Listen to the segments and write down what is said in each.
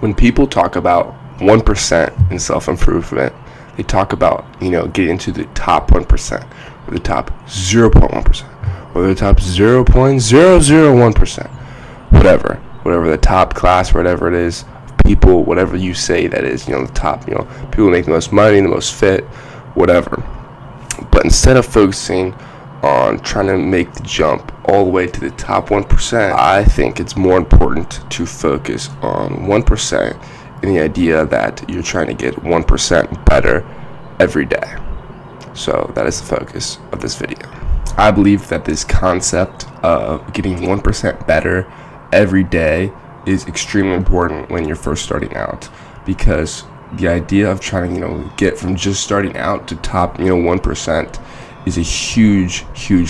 When people talk about 1% in self-improvement, they talk about, getting into the top 1% or the top 0.1% or the top 0.001%, whatever the top class, whatever it is, people, whatever you say that is, the top, people who make the most money, the most fit, whatever. But instead of focusing on trying to make the jump all the way to the top 1%, I think it's more important to focus on 1% in the idea that you're trying to get 1% better every day. So that is the focus of this video. I believe that this concept of getting 1% better every day is extremely important when you're first starting out, because the idea of trying to, get from just starting out to top, 1% is a huge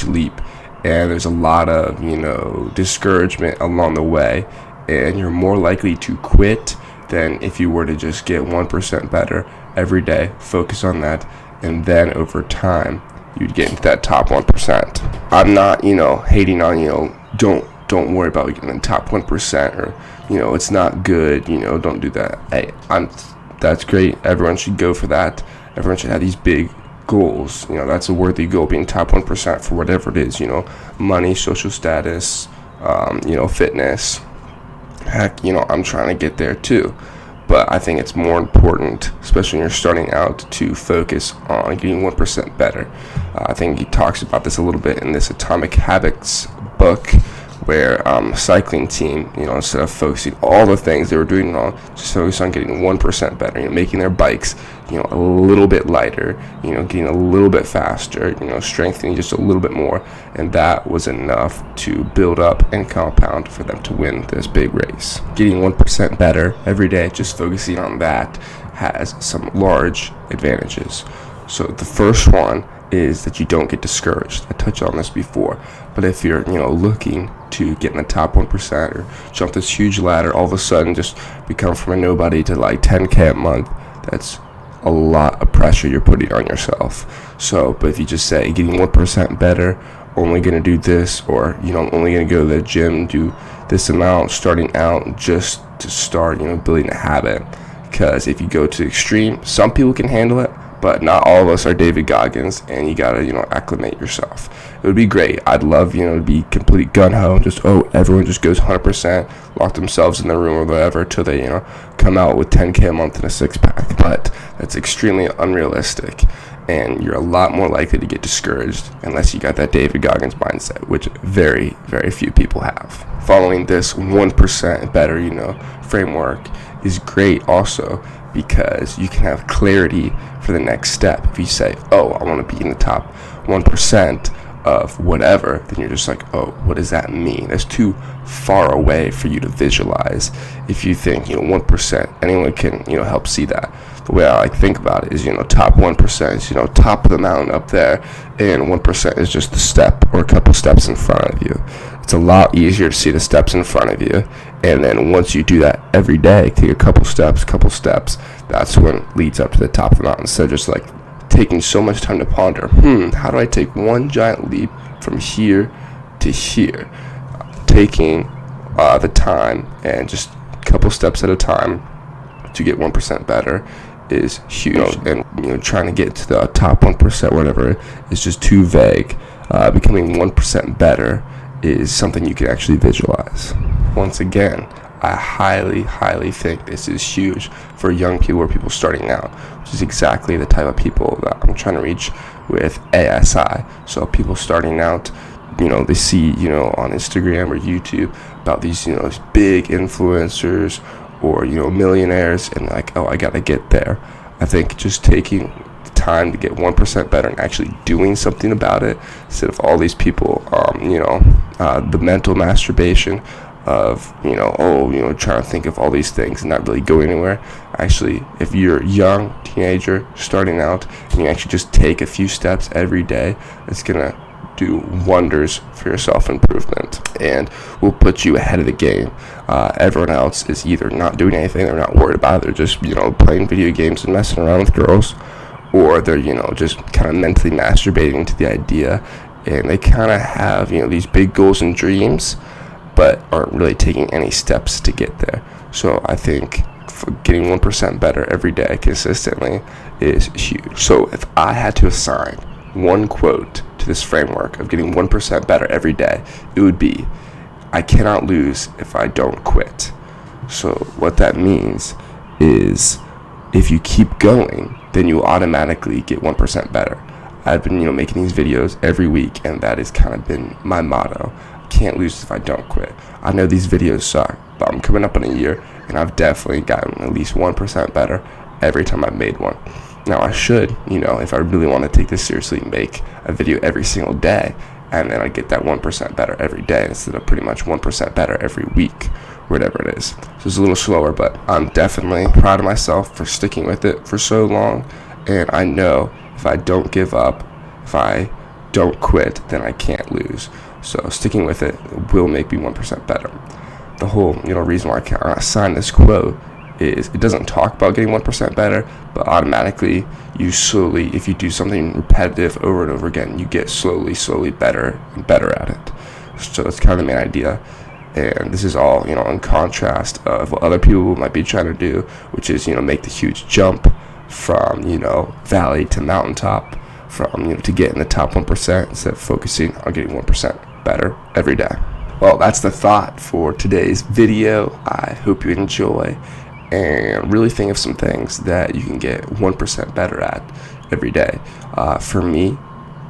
leap, and there's a lot of, discouragement along the way, and you're more likely to quit than if you were to just get 1% better every day, focus on that, and then over time you'd get into that top 1%. I'm not, hating on, don't worry about getting in the top 1%, or, it's not good, don't do that. Hey, that's great. Everyone should go for that. Everyone should have these big goals. That's a worthy goal, being top 1% for whatever it is, money, social status, fitness. Heck, I'm trying to get there too. But I think it's more important, especially when you're starting out, to focus on getting 1% better. I think he talks about this a little bit in this Atomic Habits book, where cycling team, instead of focusing all the things they were doing wrong, just focus on getting 1% better, making their bikes, a little bit lighter, getting a little bit faster, strengthening just a little bit more, and that was enough to build up and compound for them to win this big race. Getting 1% better every day, just focusing on that, has some large advantages. So the first one is that you don't get discouraged. I touched on this before, but if you're looking to get in the top 1% or jump this huge ladder, all of a sudden just become from a nobody to like 10K a month, that's a lot of pressure you're putting on yourself. So, but if you just say getting 1% better, only gonna do this, or only gonna go to the gym, do this amount starting out, just to start building a habit. Because if you go to extreme, some people can handle it, but not all of us are David Goggins, and you gotta, acclimate yourself. It would be great. I'd love, to be complete gun-ho, and just, everyone just goes 100%, lock themselves in their room or whatever, till they, come out with 10K a month and a six-pack. But that's extremely unrealistic, and you're a lot more likely to get discouraged unless you got that David Goggins mindset, which very, very few people have. Following this 1% better, framework is great also, because you can have clarity for the next step. If you say, I want to be in the top 1% of whatever, then you're just like, what does that mean? That's too far away for you to visualize. If you think, 1%, anyone can, help see that. The way I think about it is, top 1% is, top of the mountain up there, and 1% is just the step or a couple steps in front of you. It's a lot easier to see the steps in front of you, and then once you do that every day, take a couple steps, that's when it leads up to the top of the mountain. So just like taking so much time to ponder, how do I take one giant leap from here to here? Taking the time and just a couple steps at a time to get 1% better is huge. And trying to get to the top 1%, whatever, is just too vague. Becoming 1% better is something you can actually visualize. Once again, I highly think this is huge for young people or people starting out, which is exactly the type of people that I'm trying to reach with ASI. So people starting out, they see, on Instagram or YouTube about these, big influencers or, millionaires, and like, I gotta get there. I think just taking the time to get 1% better and actually doing something about it, instead of all these people, the mental masturbation of, trying to think of all these things and not really go anywhere. Actually, if you're a young teenager starting out and you actually just take a few steps every day, it's gonna do wonders for your self-improvement and will put you ahead of the game. Everyone else is either not doing anything, they're not worried about it, they're just, playing video games and messing around with girls, or they're, just kind of mentally masturbating to the idea, and they kind of have, these big goals and dreams, but aren't really taking any steps to get there. So I think getting 1% better every day consistently is huge. So if I had to assign one quote to this framework of getting 1% better every day, it would be, I cannot lose if I don't quit. So what that means is if you keep going, then you automatically get 1% better. I've been, making these videos every week, and that has kind of been my motto. I can't lose if I don't quit. I know these videos suck, but I'm coming up on a year, and I've definitely gotten at least 1% better every time I've made one. Now I should, if I really want to take this seriously, make a video every single day, and then I get that 1% better every day instead of pretty much 1% better every week, whatever it is. So it's a little slower, but I'm definitely proud of myself for sticking with it for so long, and I know if I don't give up, if I don't quit, then I can't lose. So sticking with it will make me 1% better. The whole, reason why I assigned this quote is it doesn't talk about getting 1% better, but automatically you slowly, if you do something repetitive over and over again, you get slowly better and better at it. So that's kind of the main idea. And this is all, in contrast of what other people might be trying to do, which is, make the huge jump from, valley to mountaintop, from, to get in the top 1% instead of focusing on getting 1% better every day. Well, that's the thought for today's video. I hope you enjoy and really think of some things that you can get 1% better at every day. For me,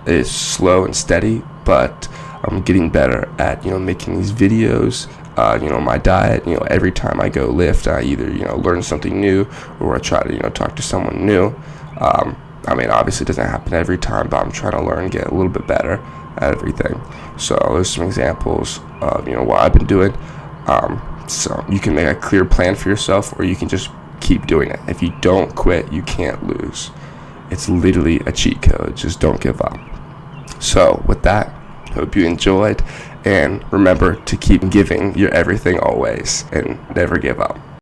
it's slow and steady, but I'm getting better at, making these videos, my diet, every time I go lift, I either, learn something new or I try to, talk to someone new. Obviously it doesn't happen every time, but I'm trying to learn and get a little bit better at everything. So there's some examples of, what I've been doing. So you can make a clear plan for yourself, or you can just keep doing it. If you don't quit, you can't lose. It's literally a cheat code. Just don't give up. So with that, hope you enjoyed, and remember to keep giving your everything always and never give up.